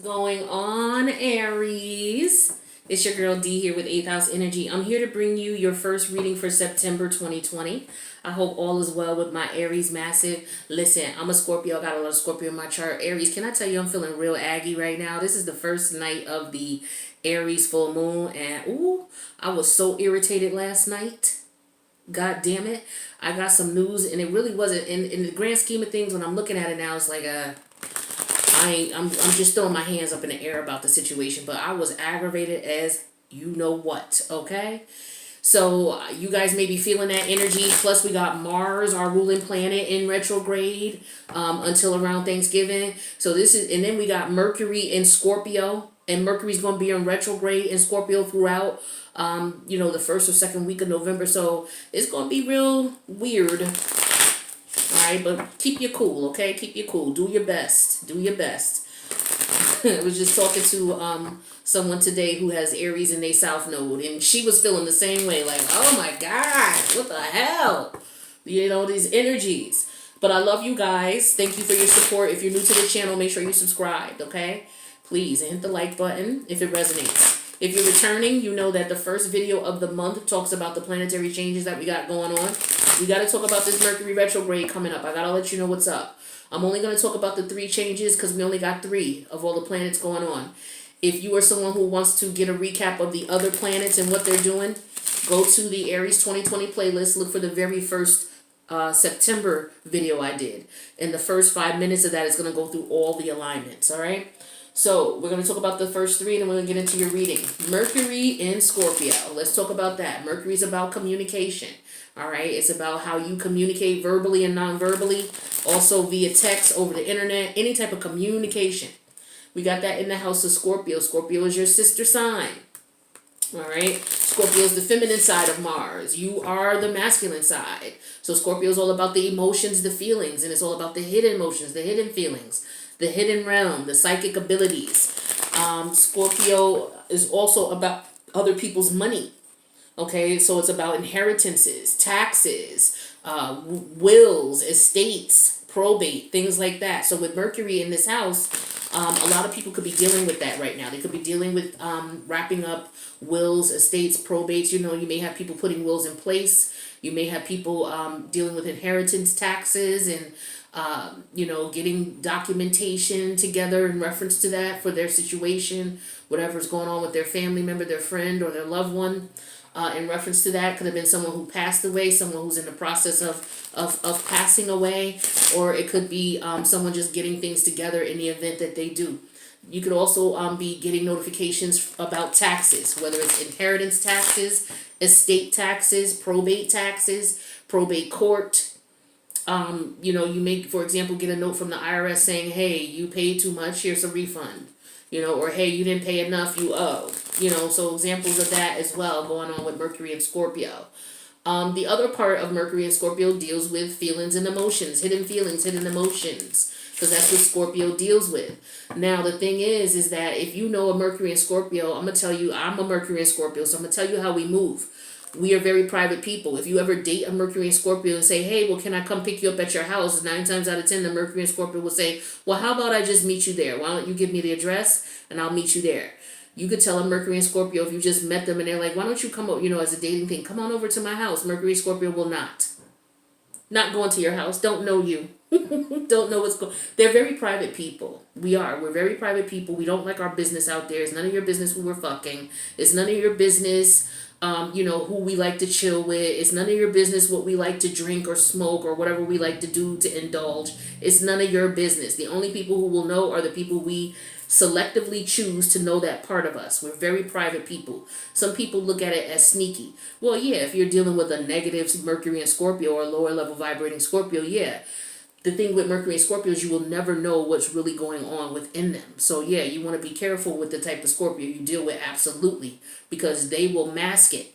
Going on, Aries? It's your girl D here with 8th House Energy. I'm here to bring you your first reading for September 2020. I hope all is well with my Aries massive. Listen, I'm a Scorpio. I got a lot of Scorpio in my chart. Aries, can I tell you I'm feeling real aggy right now? This is the first night of the Aries full moon. And, ooh, I was so irritated last night. God damn it. I got some news, and it really wasn't, in the grand scheme of things, when I'm looking at it now, it's like, I'm just throwing my hands up in the air about the situation, but I was aggravated as you know what, okay? So you guys may be feeling that energy. Plus, we got Mars, our ruling planet, in retrograde until around Thanksgiving. So this is, and then we got Mercury in Scorpio, and Mercury's going to be in retrograde in Scorpio throughout, the first or second week of November. So it's going to be real weird. Alright, but keep your cool, okay? Keep your cool. Do your best. Do your best. I was just talking to someone today who has Aries in their South Node, and she was feeling the same way, like, oh my God, what the hell? These energies. But I love you guys. Thank you for your support. If you're new to the channel, make sure you subscribe, okay? Please, and hit the like button if it resonates. If you're returning, you know that the first video of the month talks about the planetary changes that we got going on. We got to talk about this Mercury retrograde coming up. I got to let you know what's up. I'm only going to talk about the 3 changes because we only got 3 of all the planets going on. If you are someone who wants to get a recap of the other planets and what they're doing, go to the Aries 2020 playlist. Look for the very first September video I did. And the first 5 minutes of that is going to go through all the alignments, all right? So we're going to talk about the first 3, and then we're going to get into your reading. Mercury in Scorpio. Let's talk about that. Mercury is about communication. All right. It's about how you communicate verbally and non-verbally. Also via text, over the internet, any type of communication. We got that in the house of Scorpio. Scorpio is your sister sign. All right. Scorpio is the feminine side of Mars. You are the masculine side. So Scorpio is all about the emotions, the feelings, and it's all about the hidden emotions, the hidden feelings, the hidden realm, the psychic abilities. Scorpio is also about other people's money. Okay, so it's about inheritances, taxes, wills, estates, probate, things like that. So with Mercury in this house, a lot of people could be dealing with that right now. They could be dealing with wrapping up wills, estates, probates. You may have people putting wills in place. You may have people dealing with inheritance taxes and getting documentation together in reference to that for their situation, whatever's going on with their family member, their friend, or their loved one. In reference to that, could have been someone who passed away, someone who's in the process of passing away, or it could be someone just getting things together in the event that they do. You could also be getting notifications about taxes, whether it's inheritance taxes, estate taxes, probate court. You may, for example, get a note from the IRS saying, hey, you paid too much, here's a refund. Or hey, you didn't pay enough, you owe. So examples of that as well going on with Mercury and Scorpio. The other part of Mercury and Scorpio deals with feelings and emotions, hidden feelings, hidden emotions, because that's what Scorpio deals with. Now, the thing is that if you know a Mercury and Scorpio, I'm going to tell you, I'm a Mercury and Scorpio, so I'm going to tell you how we move. We are very private people. If you ever date a Mercury and Scorpio and say, hey, well, can I come pick you up at your house? 9 times out of 10, the Mercury and Scorpio will say, well, how about I just meet you there? Why don't you give me the address and I'll meet you there? You could tell a Mercury and Scorpio if you just met them and they're like, why don't you come over, as a dating thing, come on over to my house. Mercury and Scorpio will not. Not going to your house. Don't know you. Don't know what's going on. They're very private people. We're very private people. We don't like our business out there. It's none of your business who we're fucking. It's none of your business who we like to chill with. It's none of your business what we like to drink or smoke or whatever we like to do to indulge. It's none of your business. The only people who will know are the people we selectively choose to know that part of us. We're very private people. Some people look at it as sneaky. Well, yeah, if you're dealing with a negative Mercury and Scorpio or a lower level vibrating Scorpio, yeah. The thing with Mercury and Scorpio is you will never know what's really going on within them. So yeah, you want to be careful with the type of Scorpio you deal with, absolutely, because they will mask it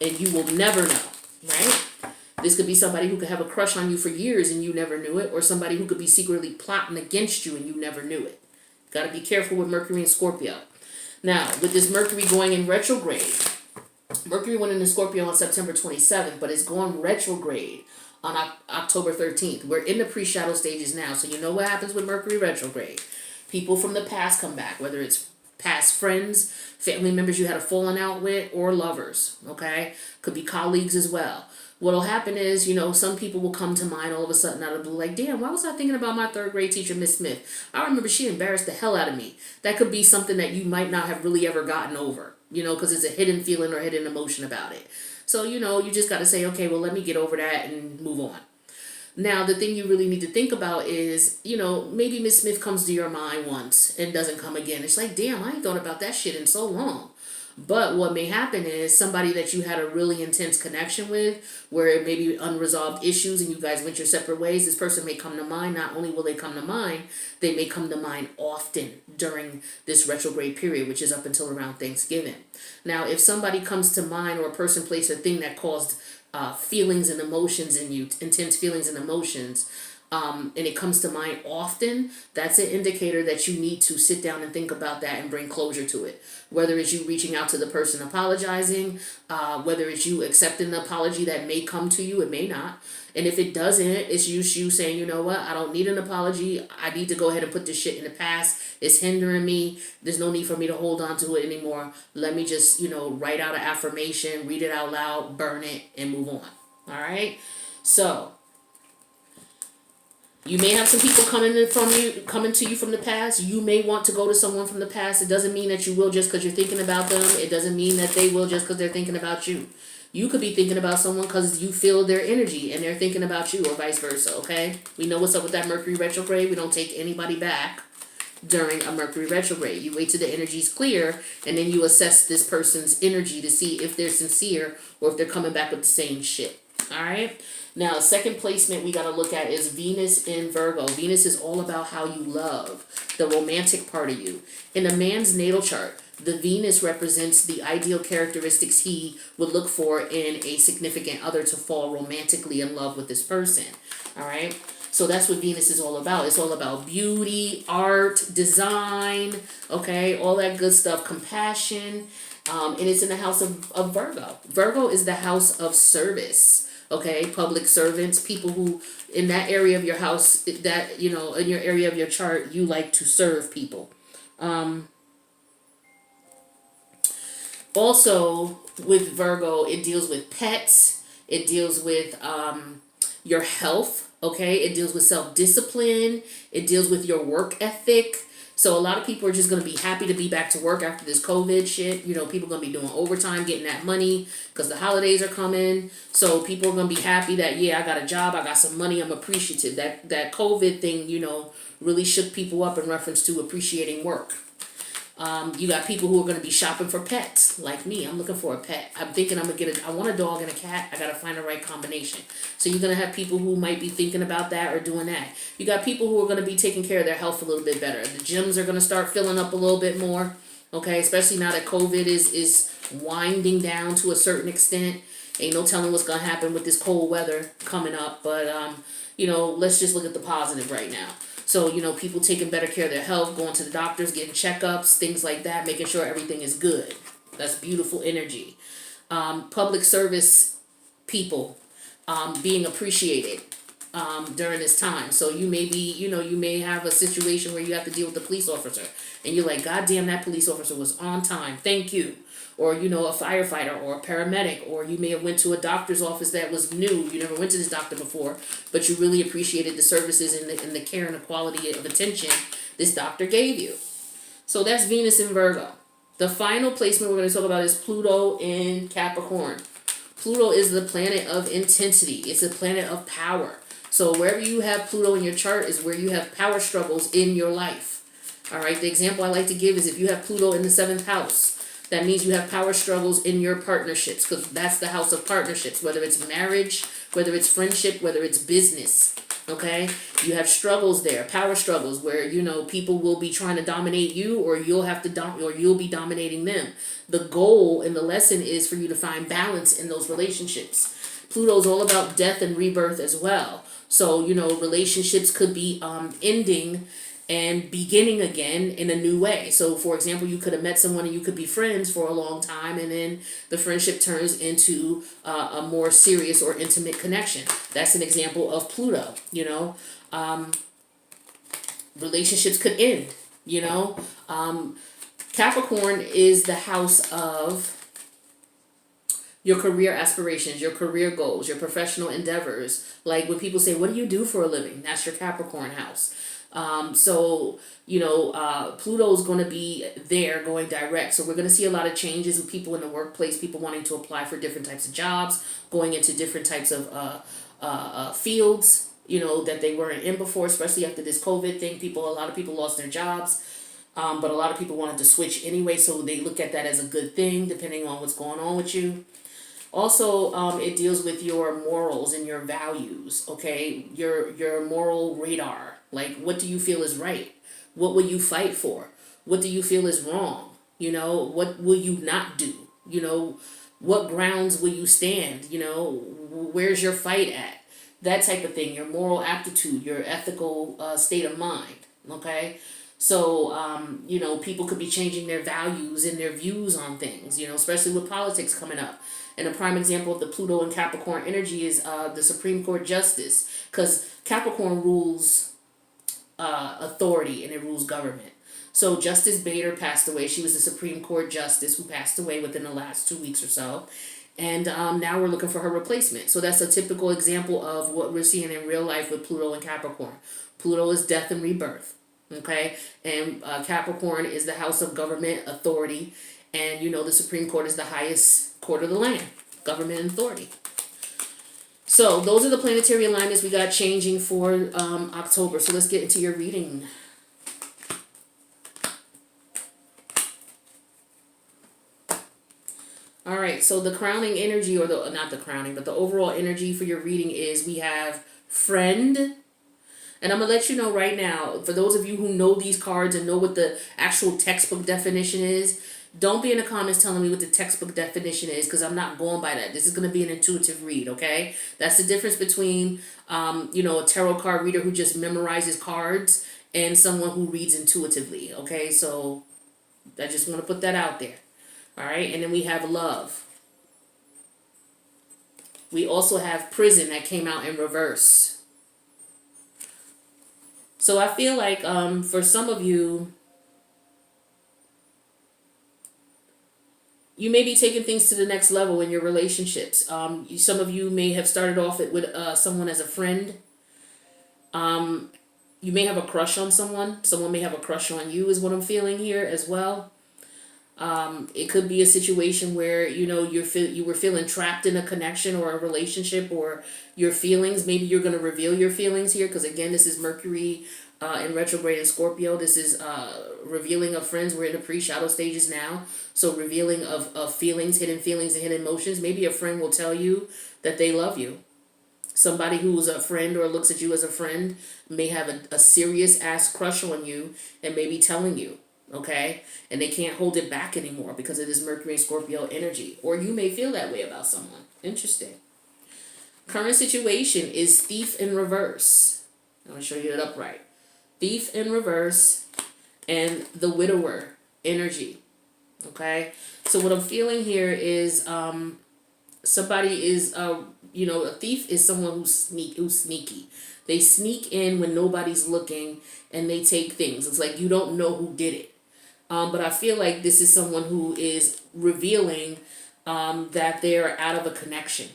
and you will never know, right? This could be somebody who could have a crush on you for years and you never knew it, or somebody who could be secretly plotting against you and you never knew it. Got to be careful with Mercury and Scorpio. Now, with this Mercury going in retrograde, Mercury went into Scorpio on September 27th, but it's going retrograde on October 13th. We're in the pre-shadow stages now, so you know what happens with Mercury retrograde. People from the past come back, whether it's past friends, family members you had a falling out with, or lovers, okay? Could be colleagues as well. What'll happen is, some people will come to mind all of a sudden out of the blue, like, damn, why was I thinking about my third grade teacher, Miss Smith? I remember she embarrassed the hell out of me. That could be something that you might not have really ever gotten over, because it's a hidden feeling or hidden emotion about it. So, you just got to say, okay, well, let me get over that and move on. Now, the thing you really need to think about is, maybe Miss Smith comes to your mind once and doesn't come again. It's like, damn, I ain't thought about that shit in so long. But what may happen is somebody that you had a really intense connection with, where it may be unresolved issues and you guys went your separate ways, this person may come to mind. Not only will they come to mind, they may come to mind often during this retrograde period, which is up until around Thanksgiving. Now, if somebody comes to mind, or a person, place, or thing that caused feelings and emotions in you, intense feelings and emotions, and it comes to mind often, that's an indicator that you need to sit down and think about that and bring closure to it. Whether it's you reaching out to the person apologizing, whether it's you accepting the apology that may come to you, it may not. And if it doesn't, it's you saying, you know what, I don't need an apology. I need to go ahead and put this shit in the past. It's hindering me. There's no need for me to hold on to it anymore. Let me just, write out an affirmation, read it out loud, burn it, and move on. All right? So, you may have some people coming to you from the past. You may want to go to someone from the past. It doesn't mean that you will just because you're thinking about them. It doesn't mean that they will just because they're thinking about you. You could be thinking about someone because you feel their energy and they're thinking about you, or vice versa, okay? We know what's up with that Mercury retrograde. We don't take anybody back during a Mercury retrograde. You wait till the energy's clear, and then you assess this person's energy to see if they're sincere or if they're coming back with the same shit, all right? Now, second placement we got to look at is Venus in Virgo. Venus is all about how you love, the romantic part of you. In a man's natal chart, the Venus represents the ideal characteristics he would look for in a significant other to fall romantically in love with this person. All right? So that's what Venus is all about. It's all about beauty, art, design, okay? All that good stuff, compassion. And it's in the house of Virgo. Virgo is the house of service. Okay, public servants, people who in that area of your house, that, in your area of your chart, you like to serve people. Also, with Virgo, it deals with pets. It deals with your health. Okay, it deals with self-discipline. It deals with your work ethic. So a lot of people are just going to be happy to be back to work after this COVID shit. People are going to be doing overtime, getting that money because the holidays are coming. So people are going to be happy that, yeah, I got a job, I got some money, I'm appreciative. That COVID thing, really shook people up in reference to appreciating work. You got people who are going to be shopping for pets, like me. I'm looking for a pet. I'm thinking I want a dog and a cat. I got to find the right combination. So you're going to have people who might be thinking about that or doing that. You got people who are going to be taking care of their health a little bit better. The gyms are going to start filling up a little bit more, okay? Especially now that COVID is winding down to a certain extent. Ain't no telling what's going to happen with this cold weather coming up. But, let's just look at the positive right now. So, people taking better care of their health, going to the doctors, getting checkups, things like that, making sure everything is good. That's beautiful energy. Public service people being appreciated during this time. So you may be, you may have a situation where you have to deal with a police officer. And you're like, God damn, that police officer was on time. Thank you. Or, a firefighter or a paramedic, or you may have went to a doctor's office that was new. You never went to this doctor before, but you really appreciated the services and the care and the quality of attention this doctor gave you. So that's Venus in Virgo. The final placement we're going to talk about is Pluto in Capricorn. Pluto is the planet of intensity. It's a planet of power. So wherever you have Pluto in your chart is where you have power struggles in your life. All right, the example I like to give is if you have Pluto in the 7th house, that means you have power struggles in your partnerships, because that's the house of partnerships, whether it's marriage, whether it's friendship, whether it's business, okay? You have struggles there, power struggles, where, people will be trying to dominate you, or you'll be dominating them. The goal and the lesson is for you to find balance in those relationships. Pluto's all about death and rebirth as well. So, relationships could be ending and beginning again in a new way. So, for example, you could have met someone and you could be friends for a long time, and then the friendship turns into a more serious or intimate connection. That's an example of Pluto, Relationships could end. You know, Capricorn is the house of your career aspirations, your career goals, your professional endeavors. Like when people say, what do you do for a living? That's your Capricorn house. So, Pluto's going to be there going direct. So we're going to see a lot of changes with people in the workplace, people wanting to apply for different types of jobs, going into different types of fields, that they weren't in before, especially after this COVID thing. A lot of people lost their jobs. But a lot of people wanted to switch anyway, so they look at that as a good thing, depending on what's going on with you. Also, it deals with your morals and your values, okay? Your moral radar. Like, what do you feel is right? What will you fight for? What do you feel is wrong? What will you not do? What grounds will you stand? Where's your fight at? That type of thing. Your moral aptitude, your ethical state of mind, okay? So, people could be changing their values and their views on things, especially with politics coming up. And a prime example of the Pluto and Capricorn energy is the Supreme Court Justice, because Capricorn rules authority and it rules government. So Justice Bader passed away. She was the Supreme Court Justice who passed away within the last 2 weeks or so. And now we're looking for her replacement. So that's a typical example of what we're seeing in real life with Pluto and Capricorn. Pluto is death and rebirth. Okay, and Capricorn is the house of government authority, and the Supreme Court is the highest court of the land, government and authority. So those are the planetary alignments we got changing for October. So let's get into your reading. All right, so the crowning energy, or not the crowning, but the overall energy for your reading is we have friend. And I'm going to let you know right now, for those of you who know these cards and know what the actual textbook definition is, don't be in the comments telling me what the textbook definition is, because I'm not going by that. This is going to be an intuitive read, okay? That's the difference between, a tarot card reader who just memorizes cards and someone who reads intuitively, okay? So I just want to put that out there, all right? And then we have love. We also have prison that came out in reverse. So I feel like for some of you, you may be taking things to the next level in your relationships. Some of you may have started off with someone as a friend. You may have a crush on someone. Someone may have a crush on you is what I'm feeling here as well. It could be a situation where, you were feeling trapped in a connection or a relationship, or your feelings. Maybe you're going to reveal your feelings here, because again, this is Mercury in retrograde in Scorpio. This is revealing of friends. We're in the pre-shadow stages now. So revealing of feelings, and hidden emotions. Maybe a friend will tell you that they love you. Somebody who's a friend or looks at you as a friend may have a serious ass crush on you and may be telling you. Okay, and they can't hold it back anymore because it is Mercury and Scorpio energy. Or you may feel that way about someone. Interesting. Current situation is Thief in reverse. I'm going to show you it upright. Thief in reverse and the Widower energy. Okay, so what I'm feeling here is somebody is a thief is someone who's sneaky. They sneak in when nobody's looking and they take things. It's like you don't know who did it. But I feel like this is someone who is revealing that they're out of a connection.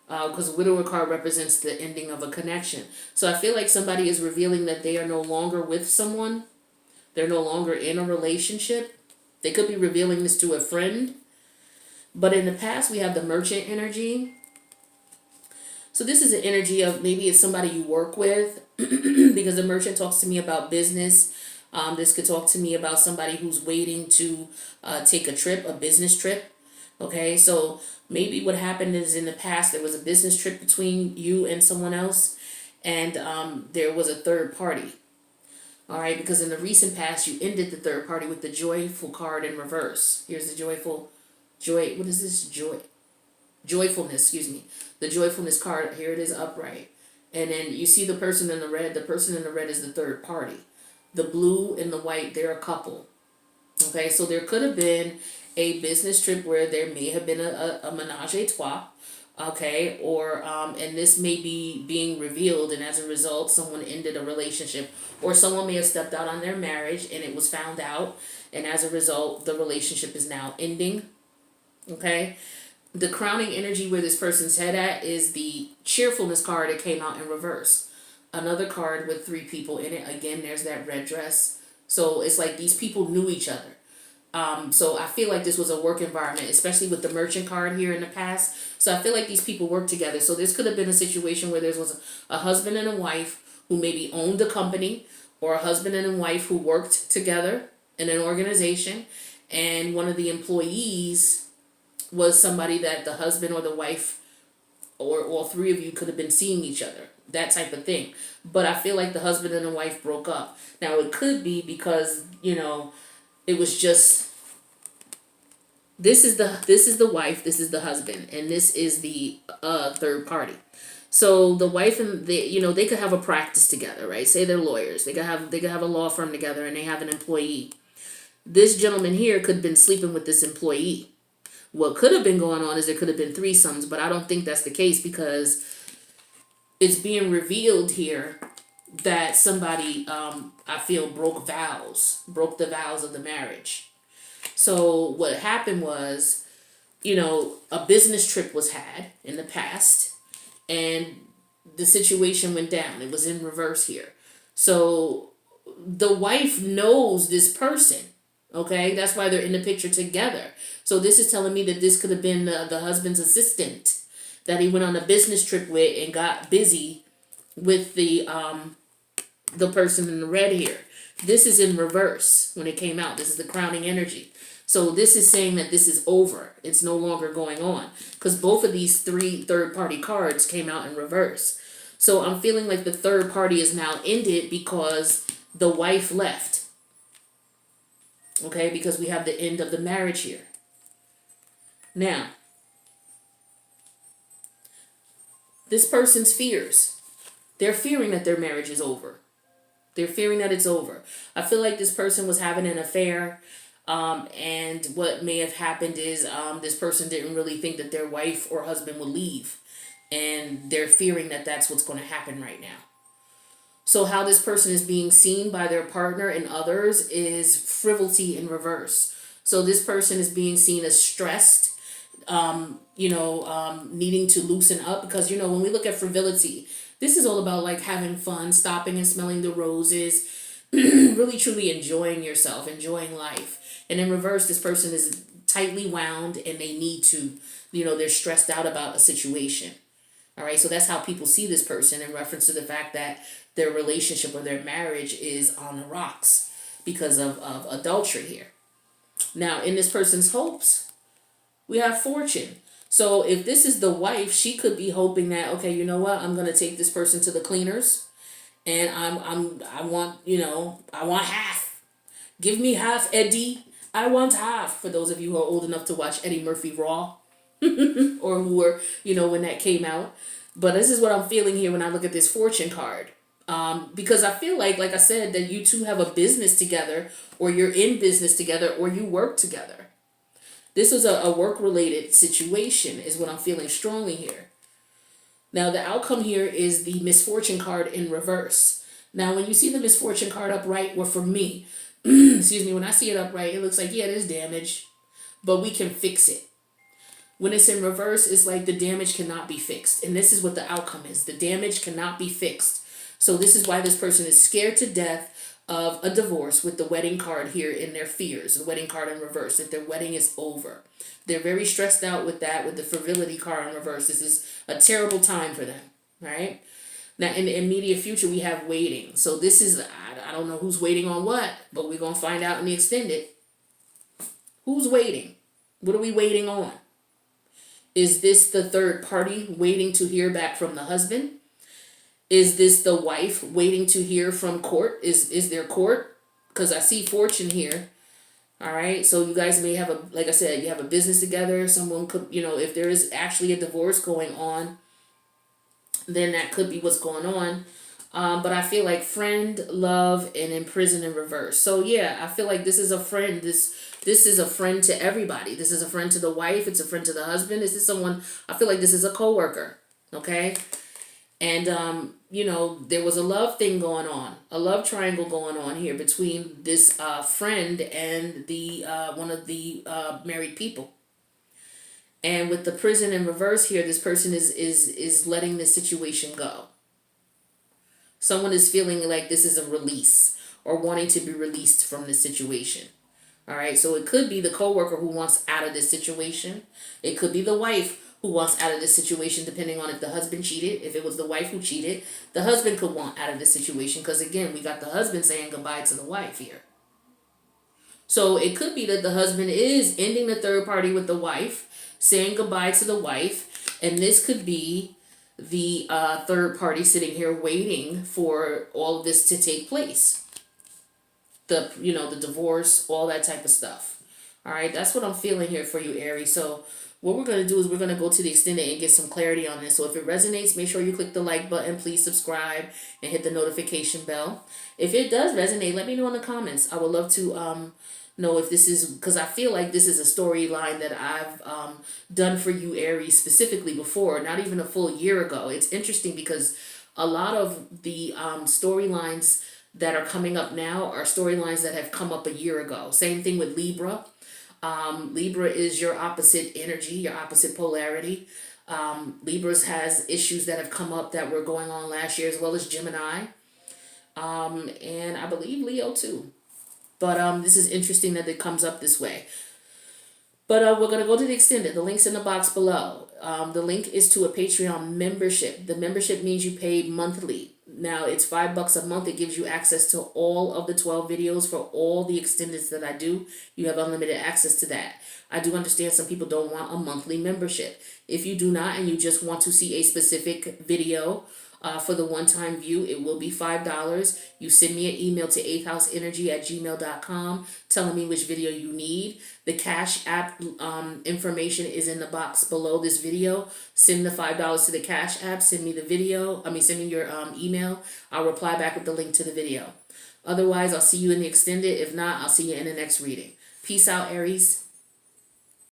Because the Widower card represents the ending of a connection. So I feel like somebody is revealing that they are no longer with someone. They're no longer in a relationship. They could be revealing this to a friend. But in the past, we have the Merchant energy. So this is an energy of maybe it's somebody you work with, because the Merchant talks to me about business. This could talk to me about somebody who's waiting to take a trip, a business trip. Okay, so maybe what happened is in the past there was a business trip between you and someone else, and there was a third party. All right, because in the recent past you ended the third party with the Joyful card in reverse. Here's the joy. What is this? Joyfulness, excuse me. The Joyfulness card, here it is upright. And then you see the person in the red. The person in the red is the third party. The blue and the white, they're a couple. Okay, so there could have been a business trip where there may have been a menage a trois. Okay, or and this may be being revealed, and as a result someone ended a relationship, or someone may have stepped out on their marriage and it was found out, and as a result the relationship is now ending. Okay, the crowning energy where this person's head at is the cheerfulness card that came out in reverse. Another card with three people in it. Again, there's that red dress. So it's like these people knew each other. So I feel like this was a work environment, especially with the merchant card here in the past. So I feel like these people worked together. So this could have been a situation where there was a husband and a wife who maybe owned a company, or a husband and a wife who worked together in an organization, and one of the employees was somebody that the husband or the wife or all three of you could have been seeing each other, that type of thing. But I feel like the husband and the wife broke up. Now it could be because, it was just, this is the wife, this is the husband, and this is the third party. So the wife and they could have a practice together, right? Say they're lawyers. They could have a law firm together, and they have an employee. This gentleman here could have been sleeping with this employee. What could have been going on is there could have been threesomes, but I don't think that's the case, because it's being revealed here that somebody, I feel, broke the vows of the marriage. So what happened was, a business trip was had in the past, and the situation went down. It was in reverse here. So the wife knows this person. Okay, that's why they're in the picture together. So this is telling me that this could have been the husband's assistant that he went on a business trip with and got busy with the person in the red here. This is in reverse when it came out. This is the crowning energy. So this is saying that this is over. It's no longer going on, because both of these three third party cards came out in reverse. So I'm feeling like the third party is now ended because the wife left. Okay, because we have the end of the marriage here. Now, this person's fears. They're fearing that their marriage is over. They're fearing that it's over. I feel like this person was having an affair, and what may have happened is this person didn't really think that their wife or husband would leave, and they're fearing that that's what's going to happen right now. So how this person is being seen by their partner and others is frivolity in reverse. So this person is being seen as stressed, needing to loosen up, because, when we look at frivolity, this is all about like having fun, stopping and smelling the roses, really truly enjoying yourself, enjoying life. And in reverse, this person is tightly wound and they need to, they're stressed out about a situation. All right, so that's how people see this person in reference to the fact that their relationship or their marriage is on the rocks because of adultery here. Now, in this person's hopes, we have fortune. So if this is the wife, she could be hoping that, okay, you know what, I'm going to take this person to the cleaners, and I want half. Give me half, Eddie. I want half. For those of you who are old enough to watch Eddie Murphy Raw, or who were, when that came out. But this is what I'm feeling here when I look at this fortune card. Because I feel like I said, that you two have a business together, or you're in business together, or you work together. This was a work-related situation is what I'm feeling strongly here. Now, the outcome here is the misfortune card in reverse. Now, when you see the misfortune card upright, or for me, excuse me, when I see it upright, it looks like, yeah, there's damage, but we can fix it. When it's in reverse, it's like the damage cannot be fixed. And this is what the outcome is. The damage cannot be fixed. So this is why this person is scared to death of a divorce, with the wedding card here in their fears, the wedding card in reverse, that their wedding is over. They're very stressed out with that, with the frivolity card in reverse. This is a terrible time for them, right? Now, in the immediate future, we have waiting. So this is, I don't know who's waiting on what, but we're going to find out in the extended. Who's waiting? What are we waiting on? Is this the third party waiting to hear back from the husband? Is this the wife waiting to hear from court? Is there court? Because I see fortune here. All right. So you guys may have like I said, you have a business together. Someone could, if there is actually a divorce going on, then that could be what's going on. But I feel like friend, love, and in prison in reverse. So yeah, I feel like this is a friend. This is a friend to everybody. This is a friend to the wife. It's a friend to the husband. This is someone. I feel like this is a coworker. Okay, and there was a love thing going on, a love triangle going on here between this friend and the one of the married people. And with the prison in reverse here, this person is letting this situation go. Someone is feeling like this is a release or wanting to be released from this situation. All right, so it could be the coworker who wants out of this situation. It could be the wife who wants out of this situation, depending on if the husband cheated. If it was the wife who cheated, the husband could want out of this situation because, again, we got the husband saying goodbye to the wife here. So it could be that the husband is ending the third party with the wife, saying goodbye to the wife, and this could be the third party sitting here waiting for all of this to take place. The divorce, all that type of stuff. All right, that's what I'm feeling here for you, Aries. So what we're going to do is we're going to go to the extended and get some clarity on this. So if it resonates, make sure you click the like button. Please subscribe and hit the notification bell. If it does resonate, let me know in the comments. I would love to know if this is, because I feel like this is a storyline that I've done for you, Aries, specifically before, not even a full year ago. It's interesting because a lot of the storylines that are coming up now are storylines that have come up a year ago. Same thing with Libra. Libra is your opposite energy, your opposite polarity. Libras has issues that have come up that were going on last year, as well as Gemini. And I believe Leo too. But this is interesting that it comes up this way. But we're going to go to the extended. The link's in the box below. The link is to a Patreon membership. The membership means you pay monthly. Now, it's $5 a month. It gives you access to all of the 12 videos for all the extendeds that I do. You have unlimited access to that. I do understand some people don't want a monthly membership. If you do not and you just want to see a specific video for the one-time view, it will be $5. You send me an email to 8thhouseenergy@gmail.com telling me which video you need. The Cash App information is in the box below this video. Send the $5 to the Cash App. Send me the video. Send me your email. I'll reply back with the link to the video. Otherwise, I'll see you in the extended. If not, I'll see you in the next reading. Peace out, Aries.